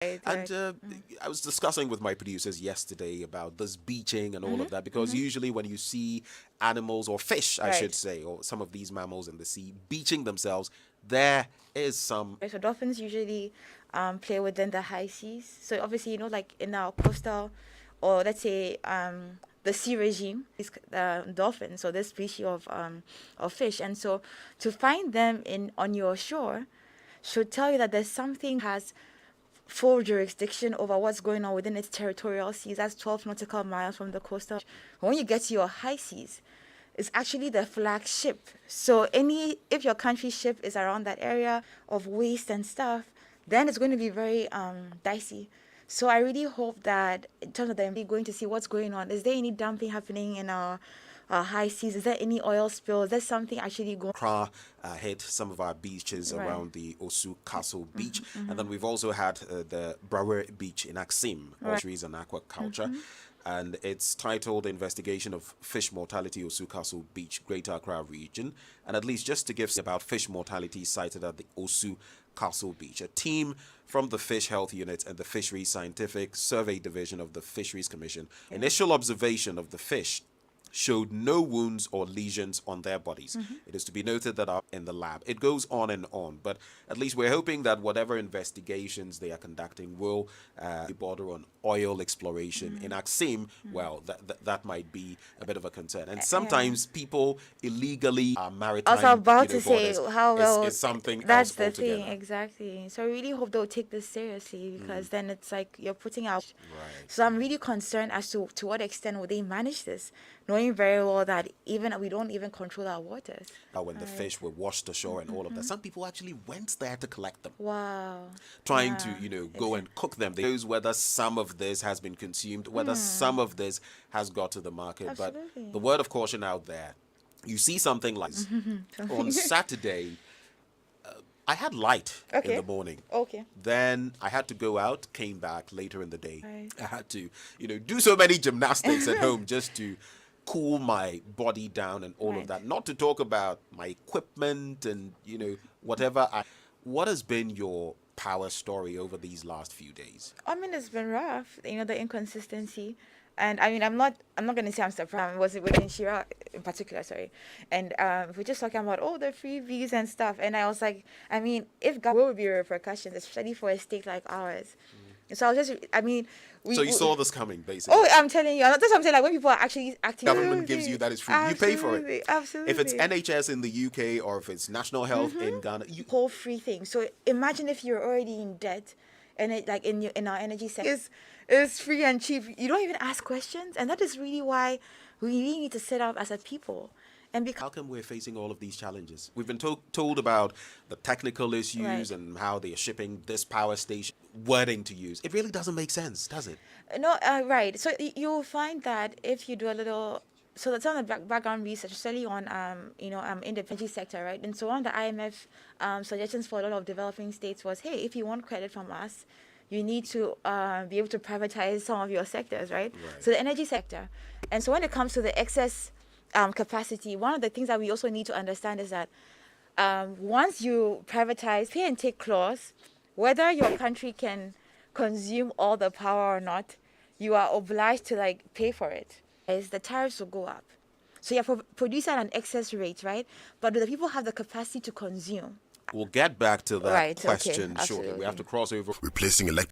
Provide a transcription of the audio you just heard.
Right, And right. I was discussing with my producers yesterday about this beaching and all Mm-hmm. of that because Mm-hmm. usually when you see animals or fish, I should Right. say, or some of these mammals in the sea beaching themselves, there is some. Right. So dolphins usually play within the high seas. So obviously, like in our coastal, or let's say the sea regime is dolphins, so this species of fish. And so to find them in on your shore should tell you that there's something has full jurisdiction over what's going on within its territorial seas. That's 12 nautical miles from the coastal. When you get to your high seas, it's actually the flagship. So if your country's ship is around that area of waste and stuff, then it's going to be very dicey. So I really hope that in terms of them going to see what's going on. Is there any dumping happening in our high seas? Is there any oil spill? Is there something actually going? Accra hit some of our beaches Right. around the Osu Castle Beach. Mm-hmm, And mm-hmm. then we've also had the Brawer Beach in Axim, Right. fisheries and aquaculture. Mm-hmm. And it's titled Investigation of Fish Mortality, Osu Castle Beach, Greater Accra Region. And at least just to give about fish mortality cited at the Osu Castle Beach. A team from the Fish Health Unit and the Fisheries Scientific Survey Division of the Fisheries Commission. Yeah. Initial observation of the fish showed no wounds or lesions on their bodies. Mm-hmm. It is to be noted that are in the lab. It goes on, but at least we're hoping that whatever investigations they are conducting will border on oil exploration in Axim. Well, that might be a bit of a concern. And Yeah. sometimes people illegally I was maritime about to say borders how well is something that's else the thing altogether. exactly. So I really hope they'll take this seriously because then it's like you're putting out. Right. So I'm really concerned as to what extent will they manage this, knowing very well that even we don't even control our waters. When the Right. fish were washed ashore and all of that, some people actually went there to collect them, Wow. trying to, Yeah. go and cook them. They knows whether some of this has been consumed, whether some of this has got to the market. But Absolutely. the word of caution out there, you see something like on Saturday, I had light in Okay. the morning. Okay. Then I had to go out, came back later in the day. Right. I had to, do so many gymnastics at home just to cool my body down and all of Right. that. Not to talk about my equipment and, whatever. What has been your power story over these last few days? I mean, it's been rough, the inconsistency. And I mean, I'm not going to say I'm surprised. Was it within Shira in particular? Sorry. And we're just talking about the freebies and stuff. And I was like, I mean, if God will be repercussions, especially for a state like ours. So I was just, I mean, So you saw this coming, basically. Oh, I'm telling you, that's what I'm saying. Like when people are actually acting, Government gives you that is free. You pay for it. Absolutely. If it's NHS in the UK or if it's National Health in Ghana, Whole free thing. So imagine if you're already in debt, and it like in our energy sector is free and cheap. You don't even ask questions, and that is really why we really need to set up as a people. And because how come we're facing all of these challenges? We've been told about the technical issues Right. and how they are shipping this power station wording to use. It really doesn't make sense, does it? no, right. So you'll find that if you do a little, so that's on the background research, especially on in the energy sector, right? And so one of the IMF suggestions for a lot of developing states was, hey, if you want credit from us, you need to be able to privatize some of your sectors, right? Right. So the energy sector, and so when it comes to the excess capacity, one of the things that we also need to understand is that once you privatize, pay and take clause, whether your country can consume all the power or not, you are obliged to pay for it. Is the tariffs will go up. So you're producing at an excess rate, right? But do the people have the capacity to consume? We'll get back to that Right, okay, question shortly. We have absolutely. to cross over. Replacing electric